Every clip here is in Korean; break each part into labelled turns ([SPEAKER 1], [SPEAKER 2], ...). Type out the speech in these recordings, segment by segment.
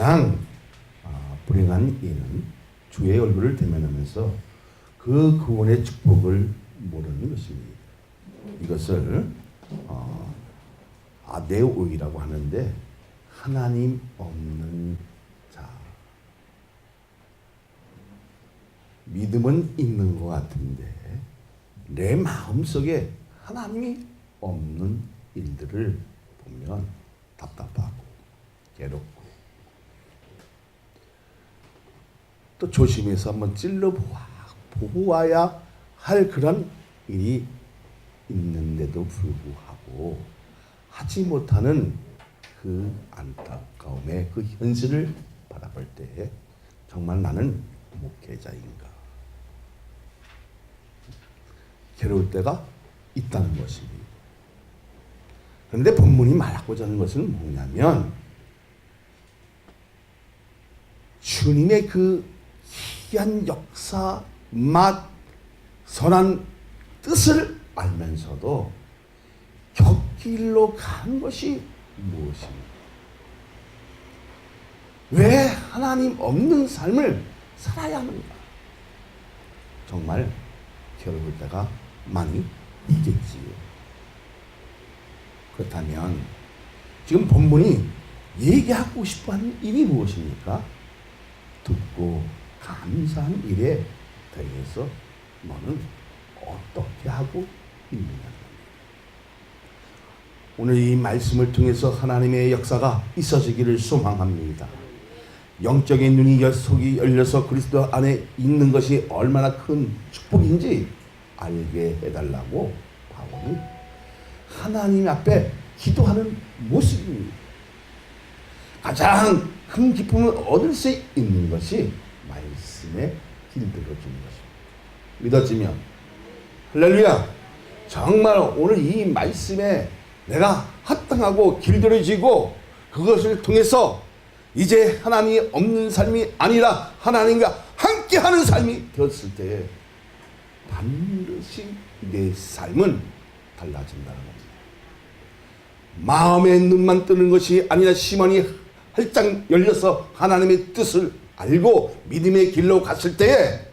[SPEAKER 1] 가장 불행한 이는 주의 얼굴을 대면하면서 그 구원의 축복을 모르는 것입니다. 이것을 아데오이라고 하는데 하나님 없는 자. 믿음은 있는 것 같은데 내 마음속에 하나님이 없는 일들을 보면 답답하고 괴롭고 또 조심해서 한번 보아야 할 그런 일이 있는데도 불구하고 하지 못하는 그 안타까움의 그 현실을 바라볼 때 정말 나는 목회자인가 괴로울 때가 있다는 것입니다. 그런데 본문이 말하고자 하는 것은 뭐냐면 주님의 그 희한 역사, 맛, 선한 뜻을 알면서도 곁길로 간 것이 무엇입니까? 왜 하나님 없는 삶을 살아야 하는가? 정말 괴로울 때가 많이 있겠지요. 그렇다면 지금 본문이 얘기하고 싶어하는 일이 무엇입니까? 듣고 감사한 일에 대해서 너는 어떻게 하고 있느냐. 오늘 이 말씀을 통해서 하나님의 역사가 있어지기를 소망합니다. 영적인 눈이 속이 열려서 그리스도 안에 있는 것이 얼마나 큰 축복인지 알게 해달라고 바울은 하나님 앞에 기도하는 모습입니다. 가장 큰 기쁨을 얻을 수 있는 것이 말씀에 길들여주는 것입니다. 믿어지면 할렐루야. 정말 오늘 이 말씀에 내가 합당하고 길들여지고 그것을 통해서 이제 하나님이 없는 삶이 아니라 하나님과 함께하는 삶이 되었을 때 반드시 내 삶은 달라진다는 겁니다. 마음의 눈만 뜨는 것이 아니라 심원이 활짝 열려서 하나님의 뜻을 알고 믿음의 길로 갔을 때에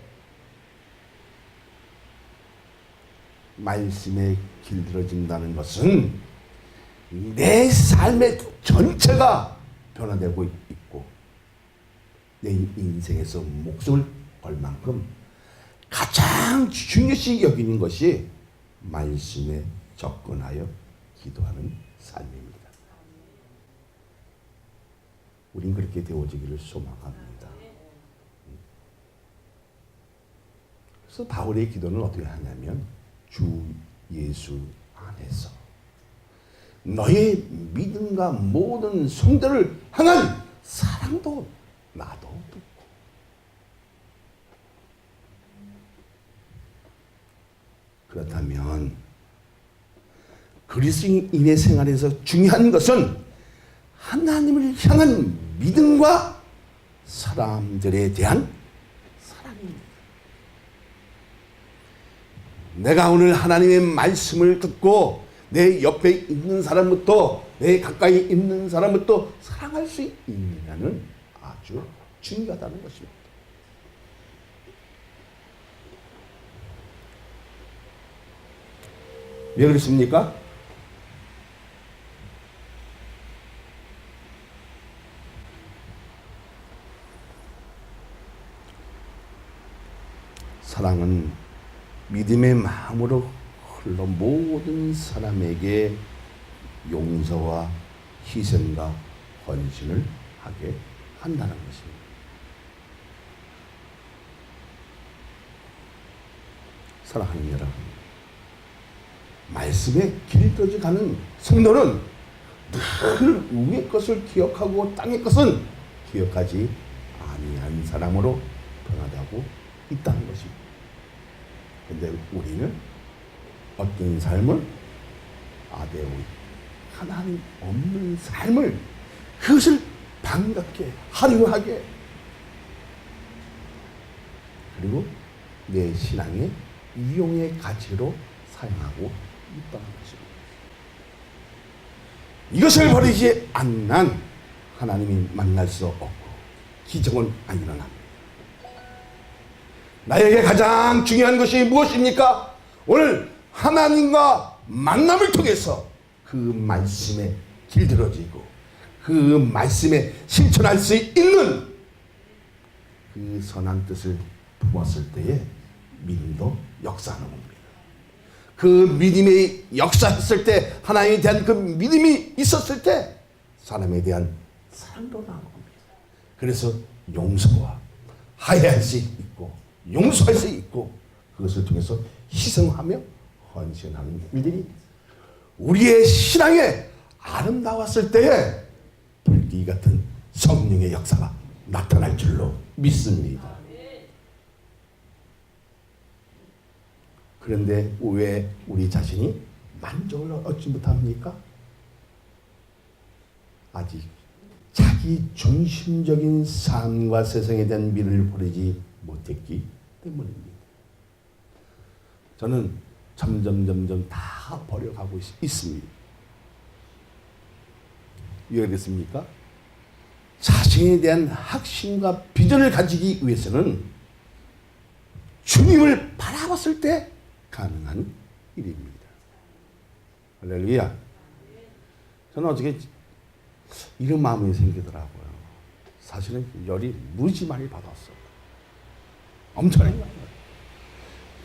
[SPEAKER 1] 말씀에 길들여진다는 것은 내 삶의 전체가 변화되고 있고 내 인생에서 목숨을 걸 만큼 가장 중요시 여기는 것이 말씀에 접근하여 기도하는 삶입니다. 우린 그렇게 되어지기를 소망합니다. 그래서 바울의 기도는 어떻게 하냐면 주 예수 안에서 너의 믿음과 모든 성도를 향한 사랑도 나도 듣고 그렇다면 그리스도인의 생활에서 중요한 것은 하나님을 향한 믿음과 사람들에 대한 사랑입니다. 내가 오늘 하나님의 말씀을 듣고 내 옆에 있는 사람부터 내 가까이 있는 사람부터 사랑할 수 있느냐는 아주 중요하다는 것입니다. 왜 그렇습니까? 사랑은 믿음의 마음으로 흘러 모든 사람에게 용서와 희생과 헌신을 하게 한다는 것입니다. 사랑하는 여러분, 말씀에 길들여져 가는 성도는 늘 위의 것을 기억하고 땅의 것은 기억하지 아니한 사람으로 변화되고 있다는 것입니다. 그런데 우리는 어떤 삶을 아데오이 하나님 없는 삶을 그것을 반갑게 화려하게 그리고 내 신앙의 이용의 가치로 사용하고 있다는 것입니다. 이것을 버리지 않는 한 하나님이 만날 수 없고 기적은 안 일어납니다. 나에게 가장 중요한 것이 무엇입니까? 오늘 하나님과 만남을 통해서 그 말씀에 길들어지고 그 말씀에 실천할 수 있는 그 선한 뜻을 품었을 때에 믿음도 역사하는 겁니다. 그 믿음이 역사했을 때, 하나님에 대한 그 믿음이 있었을 때 사람에 대한 사랑도 나오는 겁니다. 그래서 용서와 화해할 수 있고 용서할 수 있고 그것을 통해서 희생하며 헌신하는 일들이 우리의 신앙에 아름다웠을 때에 불길 같은 성령의 역사가 나타날 줄로 믿습니다. 그런데 왜 우리 자신이 만족을 얻지 못합니까? 아직 자기 중심적인 삶과 세상에 대한 미를 버리지 못했기 때문입니다. 저는 점점 다 버려가고 있습니다. 왜 그랬습니까? 자신에 대한 확신과 비전을 가지기 위해서는 주님을 바라봤을 때 가능한 일입니다. 할렐루야. 저는 어떻게 이런 마음이 생기더라고요. 사실은 열이 무지 많이 받았어요. 엄청나게 많이 받았어요.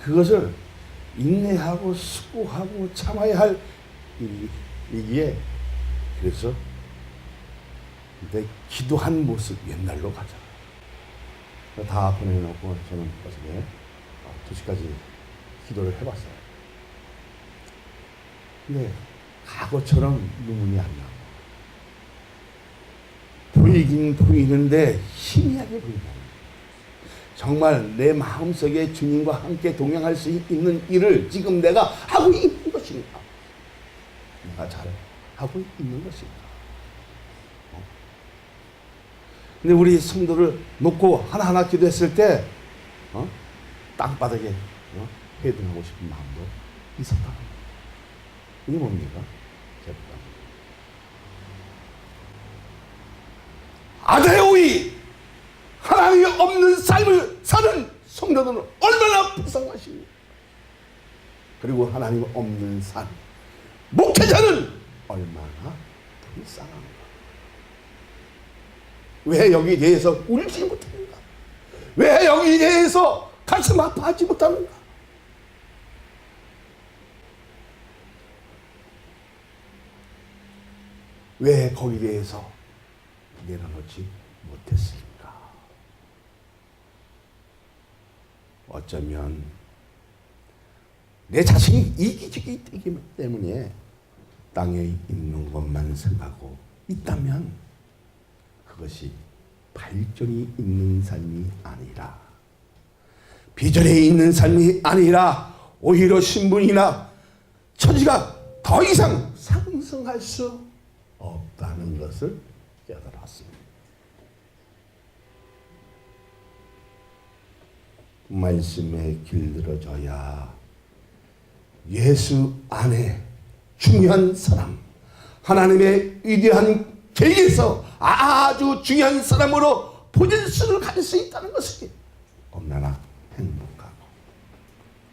[SPEAKER 1] 그것을 인내하고 수고하고 참아야 할 일이기에 그래서 내 기도한 모습 옛날로 가자. 다 보내놓고 저는 어저께 2시까지 기도를 해봤어요. 근데 과거처럼 눈물이 안 나고 보이긴 보이는데 희미하게 보인다. 정말 내 마음속에 주님과 함께 동행할 수 있는 일을 지금 내가 하고 있는 것인가? 내가 잘 하고 있는 것인가? 근데 우리 성도를 놓고 하나하나 기도했을 때 땅바닥에 회등하고 싶은 마음도 있었다. 이게 뭡니까? 아데오이 하나님이 없는 삶을 사는 성도들은 얼마나 불쌍하십니까? 그리고 하나님 없는 삶 목회자는 얼마나 불쌍한가? 왜 여기에 대해서 울지 못하는가? 왜 여기에 대해서 가슴 아파하지 못하는가? 왜 거기에 대해서 내려놓지 못했을까? 어쩌면 내 자신이 이기적이기 때문에 땅에 있는 것만 생각하고 있다면 그것이 발전이 있는 삶이 아니라 비전에 있는 삶이 아니라 오히려 신분이나 처지가 더 이상 상승할 수 없다는 것을 깨달았습니다. 말씀에 길들어져야 예수 안에 중요한 사람, 하나님의 위대한 계획에서 아주 중요한 사람으로 포지션을 가질 수 있다는 것이 얼마나 행복하고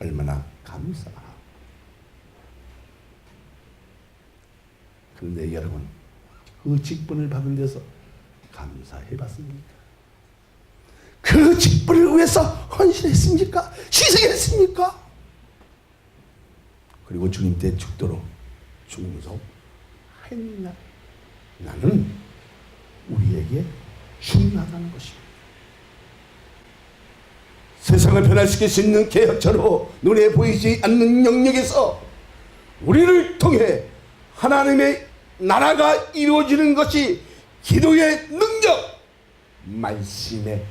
[SPEAKER 1] 얼마나 감사하고. 그런데 여러분, 그 직분을 받은 데서 감사해 봤습니까? 그 직분을 위해서 헌신했습니까? 희생했습니까? 그리고 주님 때 죽도록 충성했느냐? 나는 우리에게 중요하다는 것입니다. 세상을 변화시킬 수 있는 개혁자로 눈에 보이지 않는 영역에서 우리를 통해 하나님의 나라가 이루어지는 것이 기도의 능력, 말씀에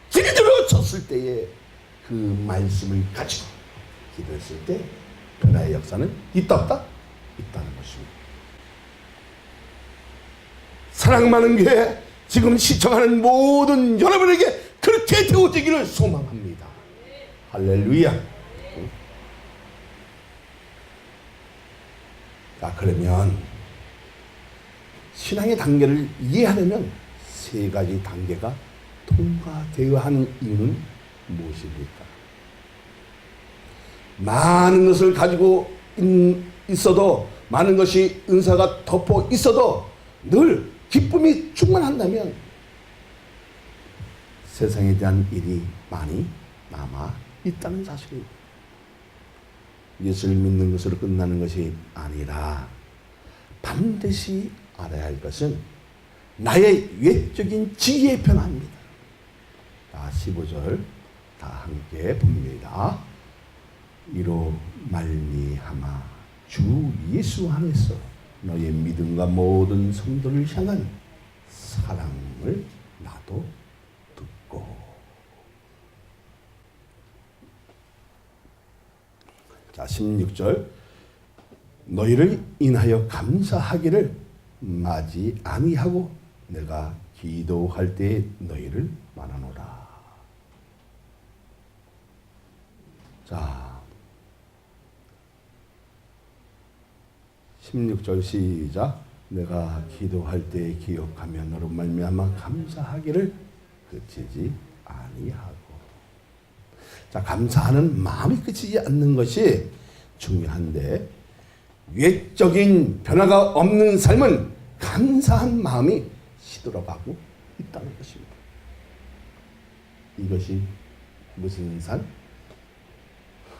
[SPEAKER 1] 길들어졌을 때에 그 말씀을 가지고 기도했을 때 변화의 역사는 있다 없다? 있다는 것입니다. 사랑하는 교회 지금 시청하는 모든 여러분에게 그렇게 되어지기를 소망합니다. 할렐루야. 자, 그러면 신앙의 단계를 이해하려면 세 가지 단계가 통과되어야 하는 이유는 무엇입니까? 많은 것을 가지고 있어도, 많은 것이 은사가 덮어 있어도 늘 기쁨이 충만한다면 세상에 대한 일이 많이 남아 있다는 사실입니다. 예수를 믿는 것으로 끝나는 것이 아니라 반드시 알아야 할 것은 나의 외적인 지위의 변화입니다. 자, 15절 다 함께 봅니다. 이로 말미암아 주 예수 안에서 너의 믿음과 모든 성도를 향한 사랑을 나도 듣고. 자, 16절 너희를 인하여 감사하기를 마지 아니하고 내가 기도할 때 너희를 만나노라. 자, 16절 시작. 내가 기도할 때 기억하며 너로 말미암아 감사하기를 그치지 아니하고. 자, 감사하는 마음이 그치지 않는 것이 중요한데, 외적인 변화가 없는 삶은 감사한 마음이 시들어가고 있다는 것입니다. 이것이 무슨 삶?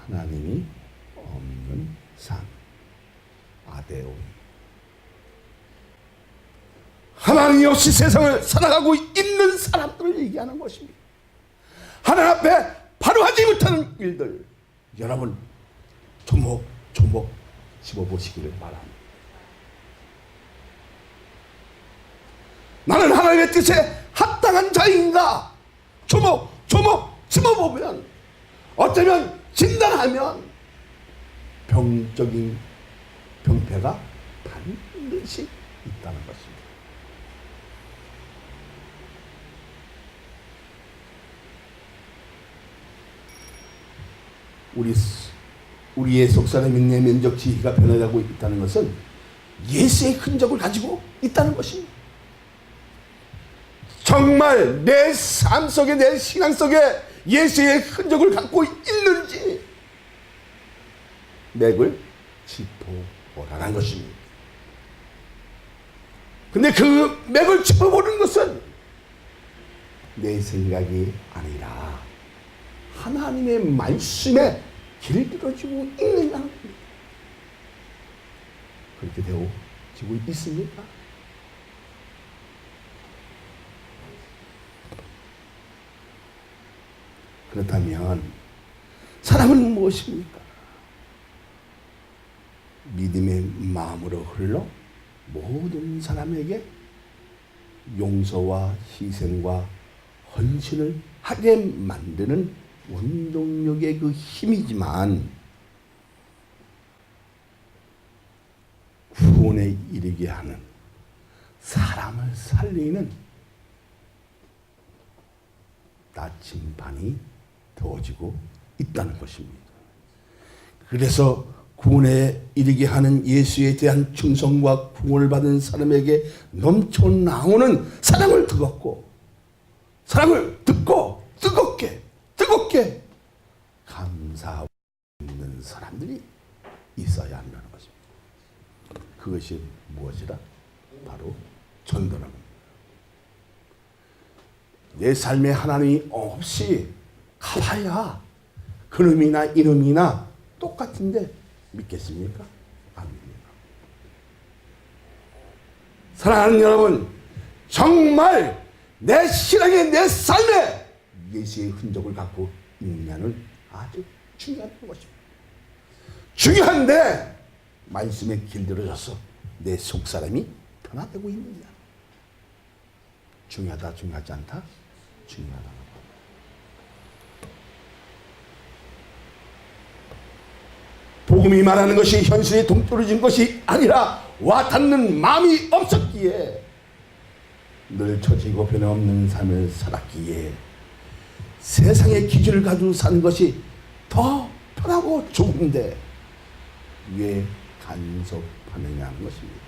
[SPEAKER 1] 하나님이 없는 삶. 아데오. 하나님이 없이 세상을 살아가고 있는 사람들을 얘기하는 것입니다. 하나님 앞에 바로 하지 못하는 일들, 여러분 조목조목 짚어보시기를 바랍니다. 나는 하나님의 뜻에 합당한 자인가? 조목조목 짚어보면, 어쩌면 진단하면 병적인 병폐가 반드시 있다는 것입니다. 우리의 속사람인 내면적 지위가 변해가고 있다는 것은 예수의 흔적을 가지고 있다는 것입니다. 정말 내 삶 속에, 내 신앙 속에 예수의 흔적을 갖고 있는지 맥을 짚어보라는 것입니다. 근데 그 맥을 짚어보는 것은 내 생각이 아니라 하나님의 말씀에 길들여지고 있느냐는 겁니다. 그렇게 되어지고 있습니까? 그렇다면 사랑은 무엇입니까? 믿음의 마음으로 흘러 모든 사람에게 용서와 희생과 헌신을 하게 만드는 원동력의 그 힘이지만, 구원에 이르게 하는, 사람을 살리는 나침반이 되어지고 있다는 것입니다. 그래서 구원에 이르게 하는 예수에 대한 충성과 구원을 받은 사람에게 넘쳐 나오는 사랑을 뜨겁고, 사랑을 듣고 뜨겁게 감사하고 있는 사람들이 있어야 한다는 것입니다. 그것이 무엇이라? 바로 전도라는 겁니다. 내 삶에 하나님이 없이 가봐야 그놈이나 이놈이나 똑같은데 믿겠습니까? 안 믿습니다. 사랑하는 여러분, 정말 내 신앙에, 내 삶에 예수의 흔적을 갖고 있느냐는 아주 중요한 것입니다. 중요한데 말씀에 길들여져서 내 속사람이 변화되고 있느냐. 중요하다, 중요하지 않다? 중요하다. 복음이 말하는 것이 현실에 동떨어진 것이 아니라 와닿는 마음이 없었기에, 늘 처지고 변함없는 삶을 살았기에 세상의 기준을 가지고 사는 것이 더 편하고 좋은데 왜 간섭하느냐는 것입니다.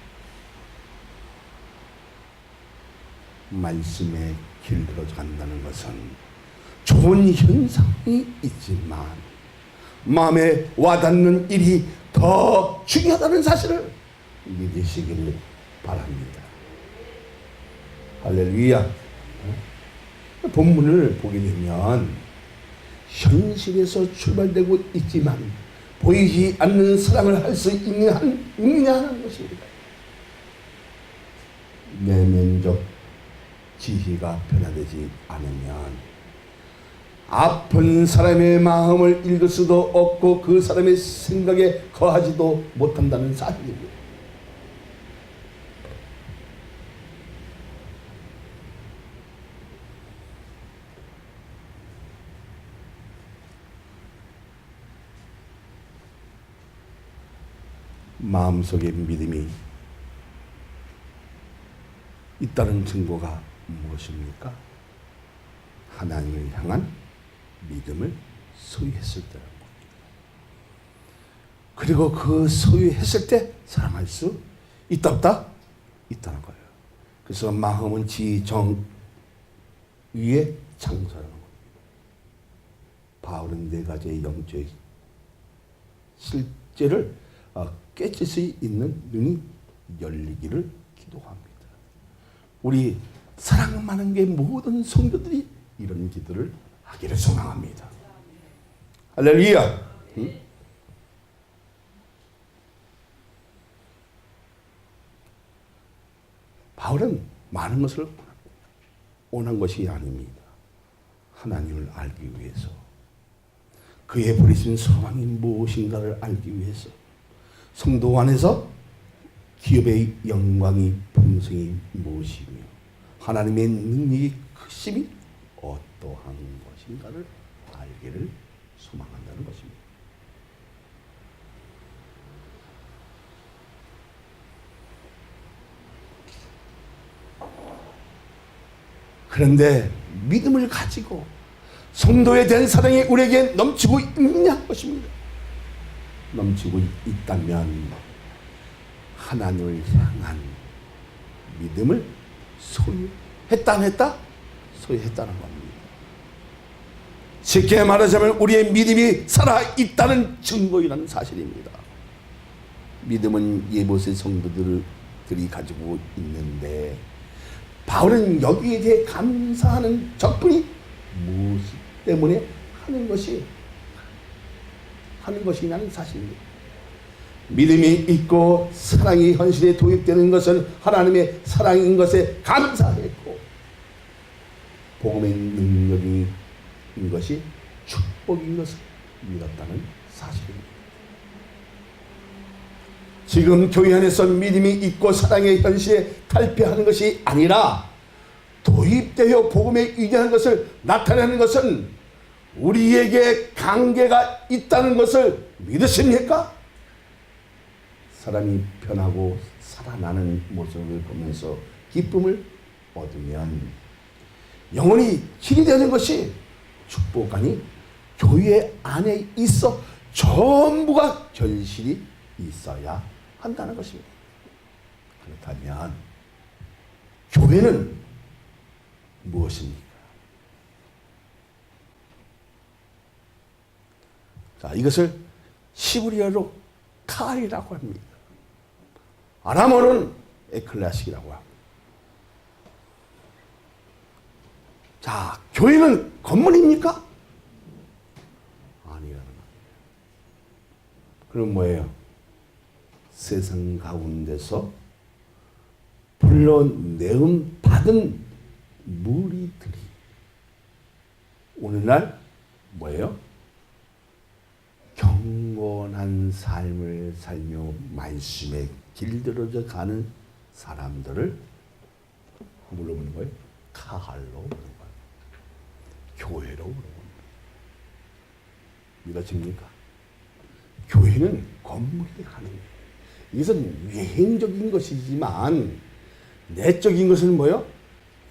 [SPEAKER 1] 말씀에 길들어져 간다는 것은 좋은 현상이 있지만 마음에 와닿는 일이 더 중요하다는 사실을 믿으시기를 바랍니다. 할렐루야. 본문을 보게 되면 현실에서 출발되고 있지만 보이지 않는 사랑을 할 수 있느냐 하는 것입니다. 내면적 지혜가 변화되지 않으면 아픈 사람의 마음을 읽을 수도 없고 그 사람의 생각에 거하지도 못한다는 사실입니다. 마음속에 믿음이 있다는 증거가 무엇입니까? 하나님을 향한 믿음을 소유했을 때라는 겁니다. 그리고 그 소유했을 때 사랑할 수 있다 없다? 있다는 거예요. 그래서 마음은 지정 위에 장사라는 겁니다. 바울은 네 가지의 영적 실제를 깨칠 수 있는 눈이 열리기를 기도합니다. 우리 사랑 많은 게 모든 성도들이 이런 기도를 하기를 소망합니다. 할렐루야. 응? 바울은 많은 것을 원한 것이 아닙니다. 하나님을 알기 위해서, 그의 버리신 소망이 무엇인가를 알기 위해서, 성도 안에서 기업의 영광이 본성이 무엇이며 하나님의 능력이 크심이 어떠한 것인가를 알기를 소망한다는 것입니다. 그런데 믿음을 가지고 성도에 대한 사랑이 우리에게 넘치고 있느냐 것입니다. 넘치고 있다면 하나님을 향한 믿음을 소유했다 안 했다? 소유했다는 겁니다. 쉽게 말하자면 우리의 믿음이 살아있다는 증거이라는 사실입니다. 믿음은 예보세 성도들이 가지고 있는데 바울은 여기에 대해 감사하는 적분이 무엇 때문에 하는 것이냐는 사실입니다. 믿음이 있고 사랑이 현실에 도입되는 것은 하나님의 사랑인 것에 감사했고 복음의 능력인 것이 축복인 것을 믿었다는 사실입니다. 지금 교회 안에서 믿음이 있고 사랑의 현실에 탈피하는 것이 아니라 도입되어 복음에 의지하는 것을 나타내는 것은 우리에게 관계가 있다는 것을 믿으십니까? 사람이 변하고 살아나는 모습을 보면서 기쁨을 얻으면 영혼이 길이 되는 것이 축복하니 교회 안에 있어 전부가 결실이 있어야 한다는 것입니다. 그렇다면 교회는 무엇입니까? 자, 이것을 시브리어로 칼이라고 합니다. 아람어는 에클레시라고 합니다. 자, 교회는 건물입니까? 아니라는 겁니다. 그럼 뭐예요? 세상 가운데서 불러내음 받은 무리들이 오늘날 뭐예요? 경건한 삶을 살며 말씀에 길들어져 가는 사람들을 뭘로 부르는 거예요? 카할로 부르는 거예요. 교회로 부르는 겁니다. 믿어집니까? 교회는 건물이 하는 거예요. 이것은 외행적인 것이지만 내적인 것은 뭐예요?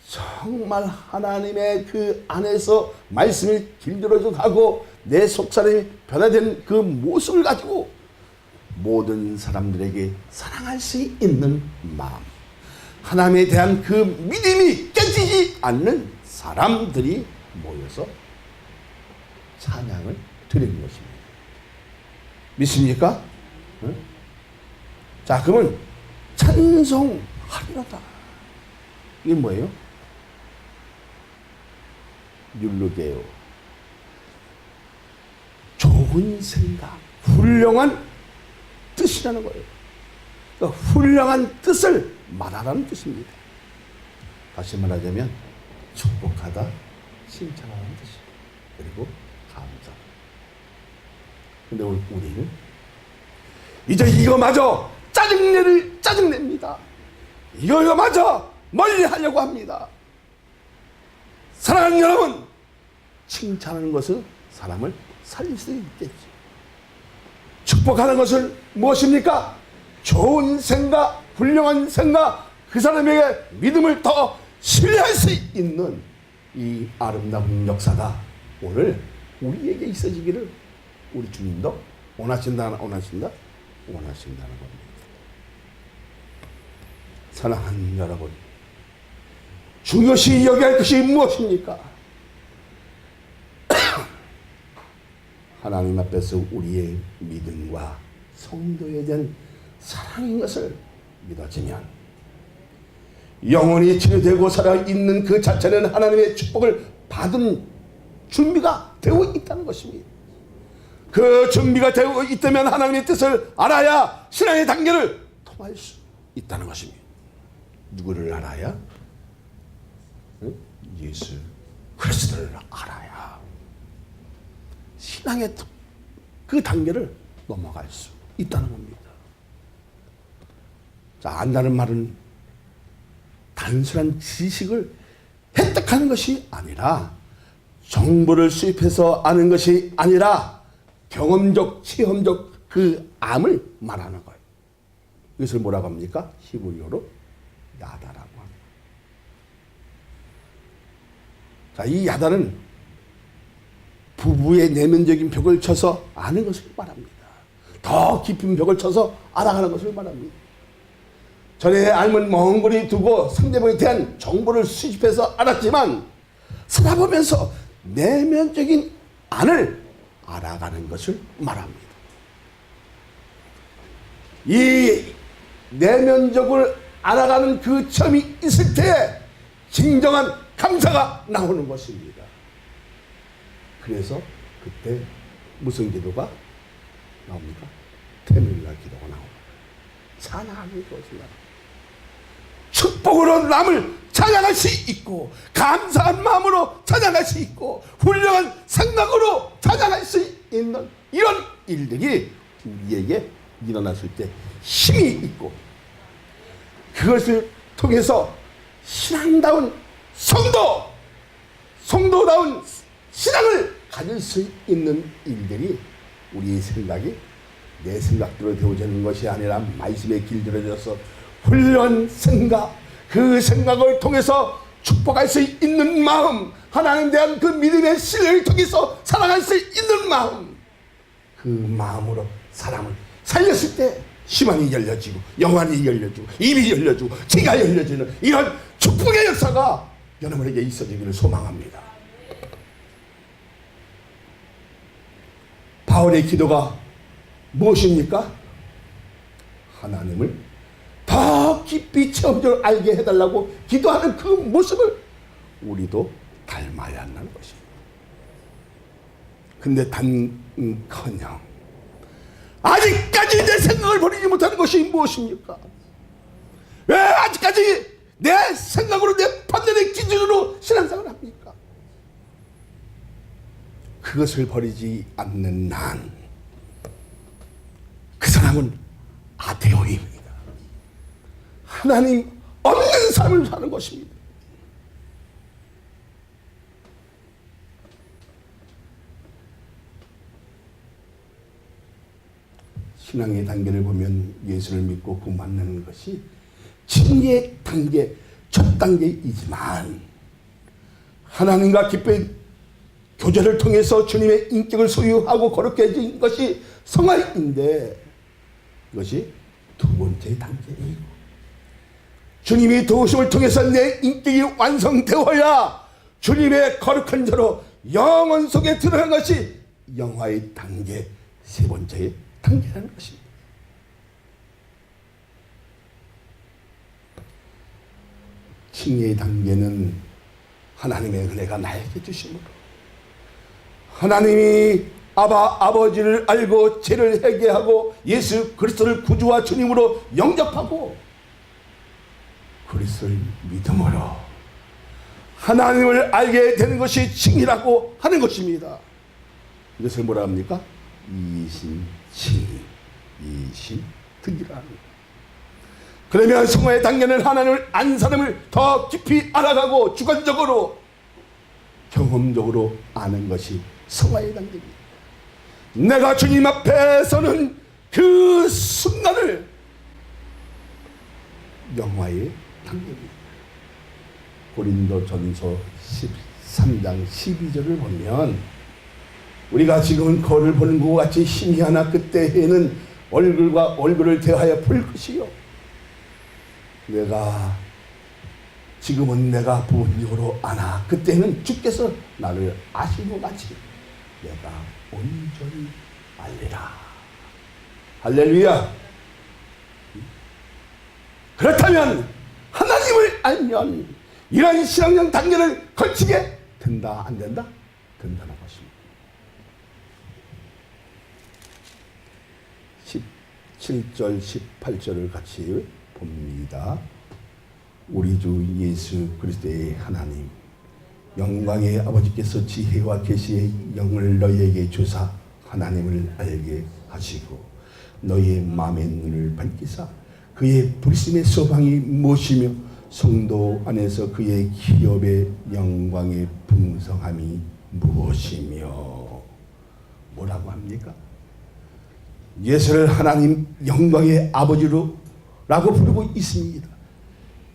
[SPEAKER 1] 정말 하나님의 그 안에서 말씀을 길들어져 가고 내 속사람이 변화된 그 모습을 가지고 모든 사람들에게 사랑할 수 있는 마음, 하나님에 대한 그 믿음이 깨지지 않는 사람들이 모여서 찬양을 드리는 것입니다. 믿습니까? 응? 자, 그러면 찬송하리로다. 이게 뭐예요? 율루게요. 좋은 생각, 훌륭한 뜻이라는 거예요. 그러니까 훌륭한 뜻을 말하라는 뜻입니다. 다시 말하자면 축복하다, 칭찬하는 뜻이에요. 그리고 감사. 근데 우리는 이제 이거마저 짜증냅니다. 이거마저 멀리 하려고 합니다. 사랑하는 여러분, 칭찬하는 것은 사람을 살릴 수 있겠지. 축복하는 것은 무엇입니까? 좋은 생각, 훌륭한 생각, 그 사람에게 믿음을 더 신뢰할 수 있는 이 아름다운 역사가 오늘 우리에게 있어지기를 우리 주님도 원하신다는 겁니다. 사랑하는 여러분, 중요시 여겨야 할 것이 무엇입니까? 하나님 앞에서 우리의 믿음과 성도에 대한 사랑인 것을 믿어지면 영원히 치료되고 살아있는 그 자체는 하나님의 축복을 받은 준비가 되어 있다는 것입니다. 그 준비가 되어 있다면 하나님의 뜻을 알아야 신앙의 단계를 통할 수 있다는 것입니다. 누구를 알아야? 예수 그리스도를 알아야 신앙의 그 단계를 넘어갈 수 있다는 겁니다. 자, 안다는 말은 단순한 지식을 획득하는 것이 아니라 정보를 수입해서 아는 것이 아니라 경험적, 체험적 그 암을 말하는 거예요. 이것을 뭐라고 합니까? 히브리어로 야다라고 합니다. 자, 이 야다는 부부의 내면적인 벽을 쳐서 아는 것을 말합니다. 더 깊은 벽을 쳐서 알아가는 것을 말합니다. 전에 알면 먼 거리 두고 상대방에 대한 정보를 수집해서 알았지만 살아보면서 내면적인 안을 알아가는 것을 말합니다. 이 내면적으로 알아가는 그 점이 있을 때 진정한 감사가 나오는 것입니다. 그래서 그때 무슨 기도가 나옵니까? 태밀라 기도가 나옵니다. 찬양하는 것입니다. 축복으로 남을 찬양할 수 있고 감사한 마음으로 찬양할 수 있고 훌륭한 생각으로 찬양할 수 있는 이런 일들이 우리에게 일어났을 때 힘이 있고 그것을 통해서 신앙다운 성도다운 신앙을 가질 수 있는 일들이 우리의 생각이 내 생각대로 되어지는 것이 아니라 말씀에 길들여져서 훌륭한 생각, 그 생각을 통해서 축복할 수 있는 마음, 하나님에 대한 그 믿음의 신뢰를 통해서 살아갈 수 있는 마음, 그 마음으로 사람을 살렸을 때 시간이 열려지고 영안이 열려지고 입이 열려지고 귀가 열려지는 이런 축복의 역사가 여러분에게 있어지기를 소망합니다. 바울의 기도가 무엇입니까? 하나님을 더 깊이 체험적으로 알게 해달라고 기도하는 그 모습을 우리도 닮아야 한다는 것입니다. 근데 단커녕 아직까지 내 생각을 버리지 못하는 것이 무엇입니까? 왜 아직까지 내 생각으로 내 판단의 기준으로 신앙생활을 합니까? 그것을 버리지 않는 난 그 사람은 아테오입니다. 하나님 없는 삶을 사는 것입니다. 신앙의 단계를 보면 예수를 믿고 그 만나는 것이 칭의 단계, 첫 단계이지만 하나님과 깊은 교제를 통해서 주님의 인격을 소유하고 거룩해 해진 것이 성화인데 이것이 두 번째 단계이고 주님이 도우심을 통해서 내 인격이 완성되어야 주님의 거룩한 자로 영혼 속에 들어간 것이 영화의 단계, 세 번째의 단계라는 것입니다. 칭의의 단계는 하나님의 은혜가 나에게 주심으로, 하나님이 아버지를 알고 죄를 회개하고 예수 그리스도를 구주와 주님으로 영접하고 그리스도를 믿음으로 하나님을 알게 되는 것이 칭의라고 하는 것입니다. 이것을 뭐라 합니까? 이신칭의, 이신득이라 합니다. 그러면 성화의 단계는 하나님을 안 사람을 더 깊이 알아가고 주관적으로 경험적으로 아는 것이 성화의 단계입니다. 내가 주님 앞에 서는 그 순간을 영화의 단계입니다. 고린도전서 13장 12절을 보면 우리가 지금은 거울을 보는 것과 같이 희미하나 그때에는 얼굴과 얼굴을 대하여 볼 것이요, 내가 지금은 내가 본적으로 아나 그때는 주께서 나를 아시고 같이 내가 온전히 알리라. 할렐루야. 그렇다면 하나님을 알면 이러한 신앙적 단계를 걸치게 된다, 안 된다? 된다는 것입니다. 17절 18절을 같이 봅니다. 우리 주 예수 그리스도의 하나님 영광의 아버지께서 지혜와 계시의 영을 너희에게 주사 하나님을 알게 하시고 너희의 마음의 눈을 밝히사 그의 부르심의 소망이 무엇이며 성도 안에서 그의 기업의 영광의 풍성함이 무엇이며, 뭐라고 합니까? 예수를 하나님 영광의 아버지로 라고 부르고 있습니다.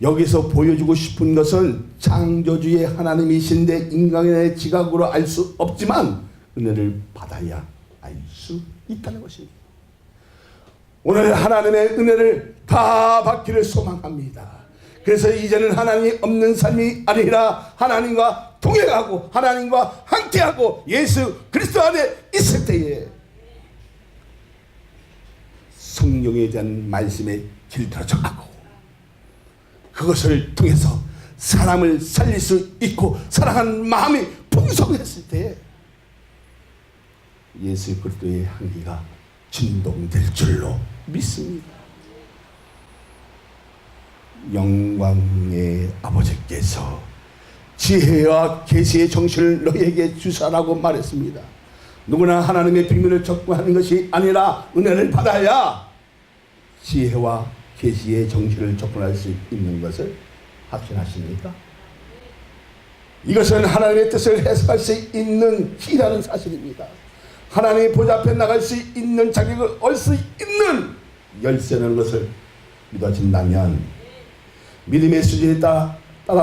[SPEAKER 1] 여기서 보여주고 싶은 것은 창조주의 하나님이신데 인간의 지각으로 알 수 없지만 은혜를 받아야 알 수 있다는 것입니다. 오늘 하나님의 은혜를 다 받기를 소망합니다. 그래서 이제는 하나님이 없는 삶이 아니라 하나님과 동행하고 하나님과 함께하고 예수 그리스도 안에 있을 때에 성령에 대한 말씀에 길들여져가고 그것을 통해서 사람을 살릴 수 있고 사랑하는 마음이 풍성했을 때 예수 그리스도의 향기가 진동될 줄로 믿습니다. 영광의 아버지께서 지혜와 계시의 정신을 너희에게 주사라고 말했습니다. 누구나 하나님의 비밀을 접근하는 것이 아니라 은혜를 받아야 지혜와 계시의 정신을 접근할 수 있는 것을 확신하십니까? 이것은 하나님의 뜻을 해석할 수 있는 키라는 사실입니다. 하나님의 보좌 앞에 나갈 수 있는 자격을 얻을 수 있는 열쇠라는 것을 믿어진다면 믿음의 수준에 따라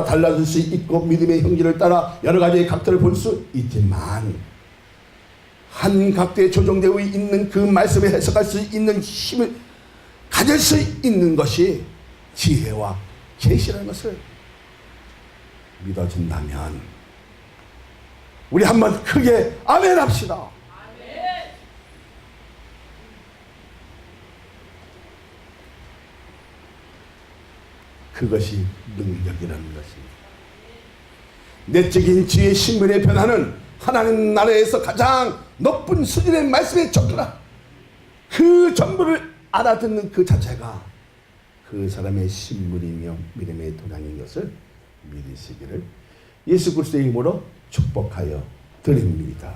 [SPEAKER 1] 달라질 수 있고 믿음의 형질을 따라 여러 가지의 각도를 볼 수 있지만 한 각도에 조정되어 있는 그 말씀을 해석할 수 있는 힘을 가질 수 있는 것이 지혜와 계시라는 것을 믿어진다면 우리 한번 크게 아멘 합시다. 그것이 능력이라는 것입니다. 내적인 지혜 신분의 변화는 하나님 나라에서 가장 높은 수준의 말씀에 접근한 그 전부를 알아듣는 그 자체가 그 사람의 신분이며 믿음의 도량인 것을 믿으시기를 예수 그리스도의 이름으로 축복하여 드립니다.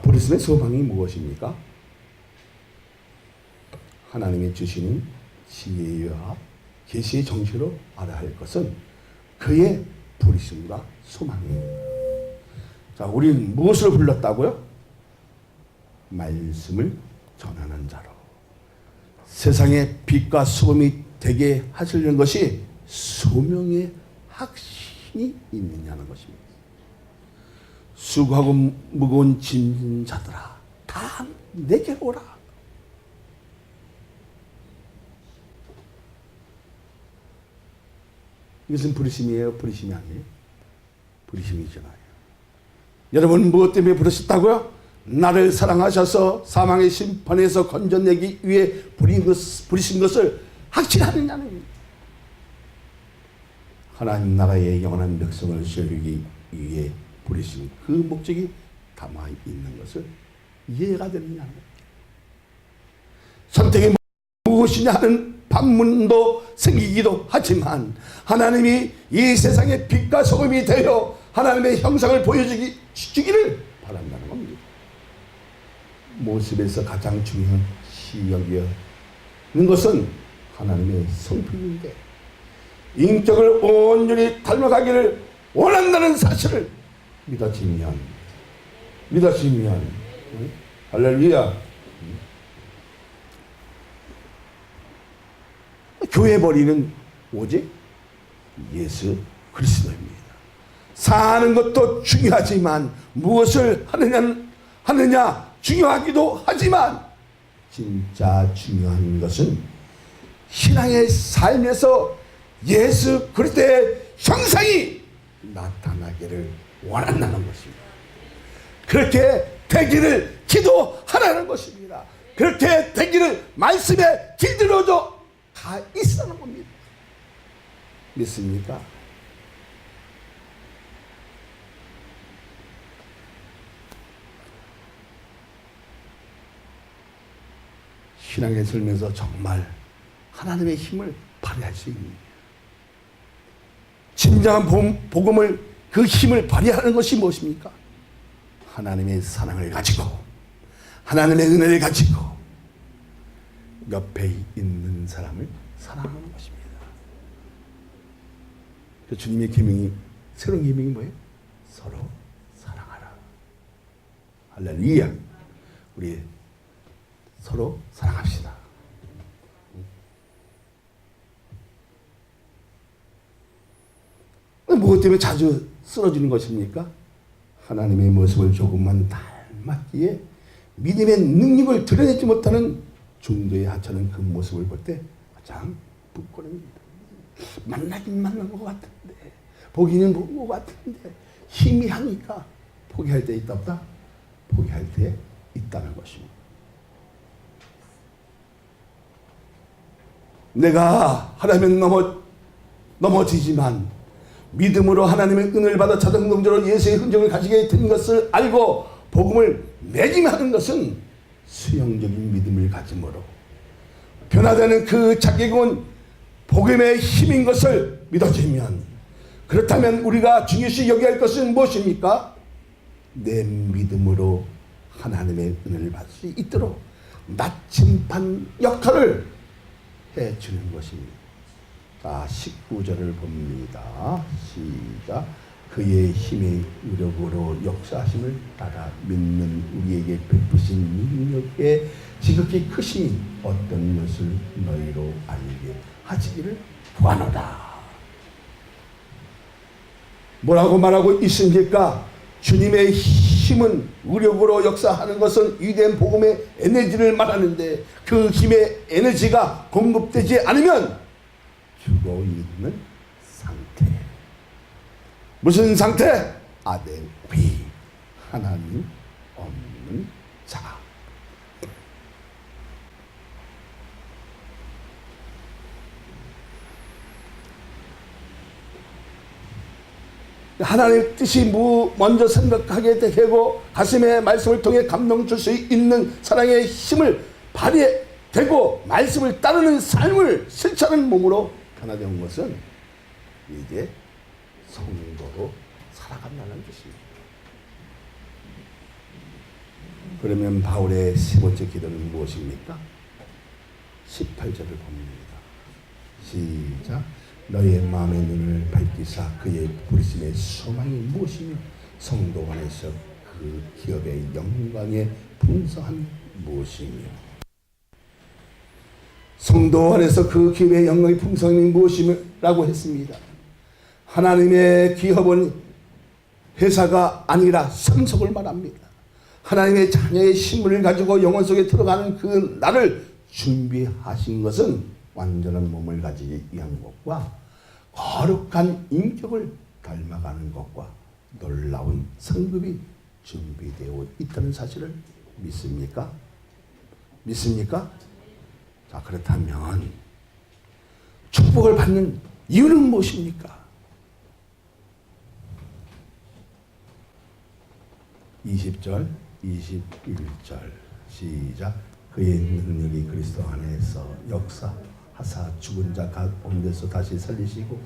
[SPEAKER 1] 부르심의 소망이 무엇입니까? 하나님이 주시는 지혜와 계시의 정신으로 알아야 할 것은 그의 부르심과 소망입니다. 자, 우리는 무엇을 불렀다고요? 말씀을 전하는 자로. 세상에 빛과 소금이 되게 하시려는 것이 소명의 확신이 있느냐는 것입니다. 수고하고 무거운 짐진 자들아 다 내게 오라. 이것은 부르심이에요? 부르심이 아니에요? 부르심이잖아요. 여러분 무엇 때문에 부르셨다고요? 나를 사랑하셔서 사망의 심판에서 건져내기 위해 부르신 것을 확신하느냐는 하나님 나라의 영원한 백성을 세우기 위해 부르신 그 목적이 담아 있는 것을 이해가 되느냐는 선택이 무엇이냐 하는 반문도 생기기도 하지만 하나님이 이 세상의 빛과 소금이 되어 하나님의 형상을 보여주기를 바란다는 겁니다. 모습에서 가장 중요한 시여기는 것은 하나님의 성품인데 인격을 온전히 닮아가기를 원한다는 사실을 믿어지면 할렐루야. 교회 머리는 오직 예수 그리스도입니다. 사는 것도 중요하지만 무엇을 하느냐 중요하기도 하지만 진짜 중요한 것은 신앙의 삶에서 예수 그리스도의 형상이 나타나기를 원한다는 것입니다. 그렇게 되기를 기도하라는 것입니다. 그렇게 되기를 말씀에 길들여져 다 있다는 겁니다. 믿습니까? 신앙에 살면서 정말 하나님의 힘을 발휘할 수 있는 진정한 복음을 그 힘을 발휘하는 것이 무엇입니까? 하나님의 사랑을 가지고 하나님의 은혜를 가지고 옆에 있는 사람을 사랑하는 것입니다. 그 주님의 계명이 새로운 계명이 뭐예요? 서로 사랑하라. 할렐루야. 우리 서로 사랑합시다. 무엇 때문에 자주 쓰러지는 것입니까? 하나님의 모습을 조금만 닮았기에 믿음의 능력을 드러내지 못하는 중도에 하찮은 그 모습을 볼 때 가장 부끄럽습니다. 만나긴 만난 것 같은데 보기는 본 것 같은데 희미하니까 포기할 때 있다 없다? 포기할 때 있다는 것입니다. 내가 하나님 넘어지지만 믿음으로 하나님의 은혜를 받아 자동동적으로 예수의 흔적을 가지게 된 것을 알고 복음을 매김하는 것은 수용적인 믿음을 가짐으로 변화되는 그 자격은 복음의 힘인 것을 믿어지면 그렇다면 우리가 중요시 여겨야 할 것은 무엇입니까? 내 믿음으로 하나님의 은혜를 받을 수 있도록 나침반 역할을 해주는 것입니다. 자, 19절을 봅니다. 시작. 그의 힘의 의력으로 역사하심을 따라 믿는 우리에게 베푸신 능력의 지극히 크심이 어떤 것을 너희로 알게 하시기를 구하노라. 뭐라고 말하고 있습니까? 주님의 힘은 의력으로 역사하는 것은 위대한 복음의 에너지를 말하는데 그 힘의 에너지가 공급되지 않으면 죽어 있는 상태. 무슨 상태? 아데위. 하나님 없는 자. 하나님의 뜻이 먼저 생각하게 되고 가슴의 말씀을 통해 감동 줄 수 있는 사랑의 힘을 발휘되고 말씀을 따르는 삶을 실천하는 몸으로 변화된 것은 이제 성도로 살아간다는 뜻입니다. 그러면 바울의 15째 기도는 무엇입니까? 18절을 봅니다. 시작. 너의 마음의 눈을 밝히사 그의 부르심의 소망이 무엇이며 성도 안에서 그 기업의 영광의 풍성함이 무엇이며 성도 안에서 그 기업의 영광의 풍성함이 무엇이라고 했습니다. 하나님의 기업은 회사가 아니라 상속을 말합니다. 하나님의 자녀의 신분을 가지고 영혼 속에 들어가는 그 날을 준비하신 것은 완전한 몸을 가지기 위한 것과 거룩한 인격을 닮아가는 것과 놀라운 상급이 준비되어 있다는 사실을 믿습니까? 믿습니까? 자, 그렇다면 축복을 받는 이유는 무엇입니까? 20절, 21절 시작. 그의 능력이 그리스도 안에서 역사하사 죽은 자 가운데서 다시 살리시고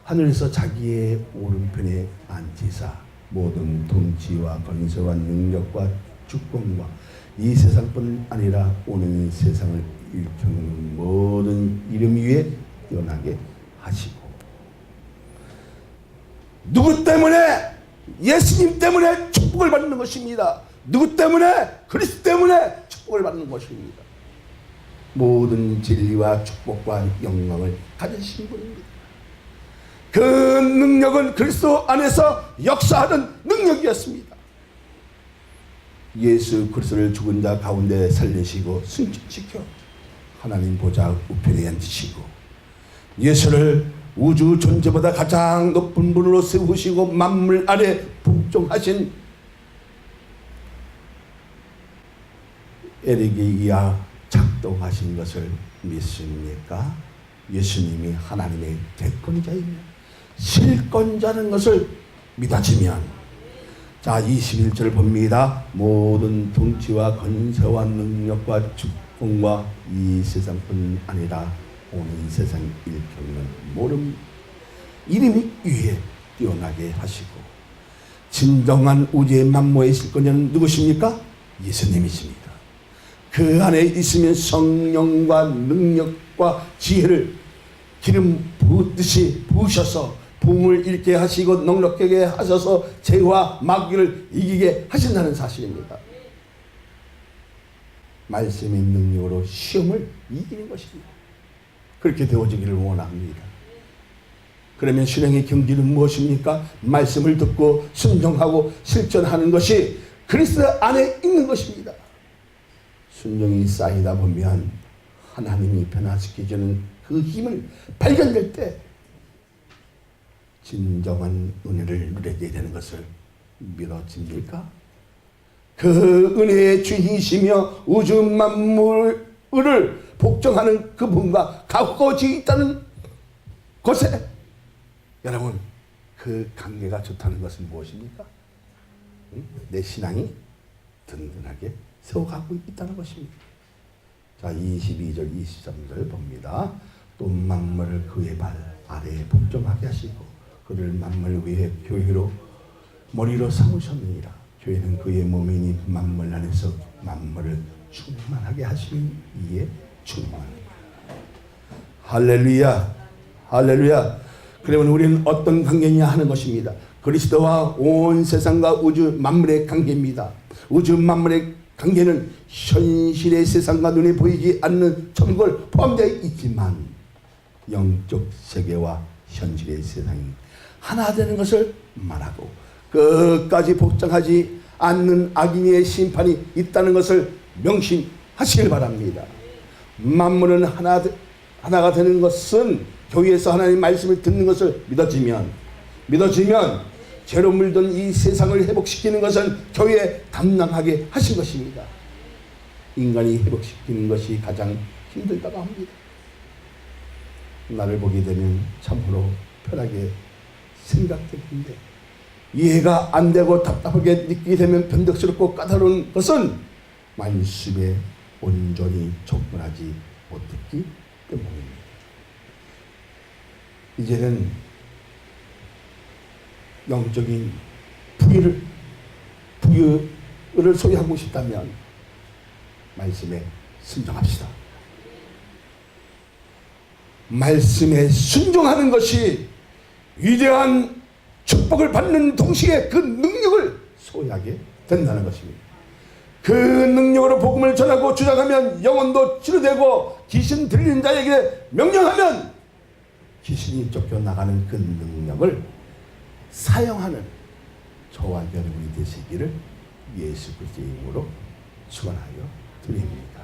[SPEAKER 1] 하늘에서 자기의 오른편에 앉히사 모든 통치와 권세와 능력과 주권과 이 세상뿐 아니라 오는 세상을 일컫는 모든 이름 위에 뛰어나게 하시고, 누구 때문에? 예수님 때문에 축복을 받는 것입니다. 누구 때문에? 그리스도 때문에 축복을 받는 것입니다. 모든 진리와 축복과 영광을 가지신 분입니다. 그 능력은 그리스도 안에서 역사하는 능력이었습니다. 예수 그리스도를 죽은 자 가운데 살리시고 승천시켜 하나님 보좌 우편에 앉히시고, 예수를 우주 존재보다 가장 높은 분으로 세우시고 만물 아래 복종하신 에리기야 작동하신 것을 믿습니까? 예수님이 하나님의 대권자이며 실권자는 것을 믿어지면, 자 21절 봅니다. 모든 통치와 권세와 능력과 주권과 이 세상뿐 아니라 오는 세상 일평은 모름 이름이 위에 뛰어나게 하시고, 진정한 우주의 만물의 실권자는 누구십니까? 예수님이십니다. 그 안에 있으면 성령과 능력과 지혜를 기름 부듯이 부으셔서 붕을 잃게 하시고 넉넉하게 하셔서 죄와 마귀를 이기게 하신다는 사실입니다. 말씀의 능력으로 시험을 이기는 것입니다. 그렇게 되어지기를 원합니다. 그러면 신앙의 경지는 무엇입니까? 말씀을 듣고 순종하고 실천하는 것이 그리스도 안에 있는 것입니다. 순종이 쌓이다 보면 하나님이 변화시켜주는 그 힘을 발견될 때 진정한 은혜를 누리게 되는 것을 믿어집니까? 그 은혜의 주이시며 우주 만물을 복종하는 그분과 가까워져 있다는 곳에 여러분 그 관계가 좋다는 것은 무엇입니까? 내 신앙이 든든하게 세워가고 있다는 것입니다. 자 22절 23절 봅니다. 또 만물을 그의 발 아래에 복종하게 하시고 그를 만물 위에 교회로 머리로 삼으셨느니라. 교회는 그의 몸이니 만물 안에서 만물을 충만하게 하시는 이에 충만합니다. 할렐루야, 할렐루야. 그러면 우리는 어떤 관계냐 하는 것입니다. 그리스도와 온 세상과 우주 만물의 관계입니다. 우주 만물의 관계는 현실의 세상과 눈에 보이지 않는 천국을 포함되어 있지만 영적 세계와 현실의 세상이 하나 되는 것을 말하고 끝까지 복종하지 않는 악인의 심판이 있다는 것을 명심하시길 바랍니다. 만물은 하나가 되는 것은 교회에서 하나님의 말씀을 듣는 것을 믿어지면 죄로 물든 이 세상을 회복시키는 것은 교회에 담당하게 하신 것입니다. 인간이 회복시키는 것이 가장 힘들다고 합니다. 나를 보게 되면 참으로 편하게 생각되는데 이해가 안 되고 답답하게 느끼게 되면 변덕스럽고 까다로운 것은 말씀에 온전히 접근하지 못했기 때문입니다. 이제는 영적인 부유를 소유하고 싶다면 말씀에 순종합시다. 말씀에 순종하는 것이 위대한 축복을 받는 동시에 그 능력을 소유하게 된다는 것입니다. 그 능력으로 복음을 전하고 주장하면 영혼도 치료되고 귀신 들리는 자에게 명령하면 귀신이 쫓겨나가는 그 능력을 사용하는 저와 여러분이 되시기를 예수 그리스도의 이름으로 축원하여 드립니다.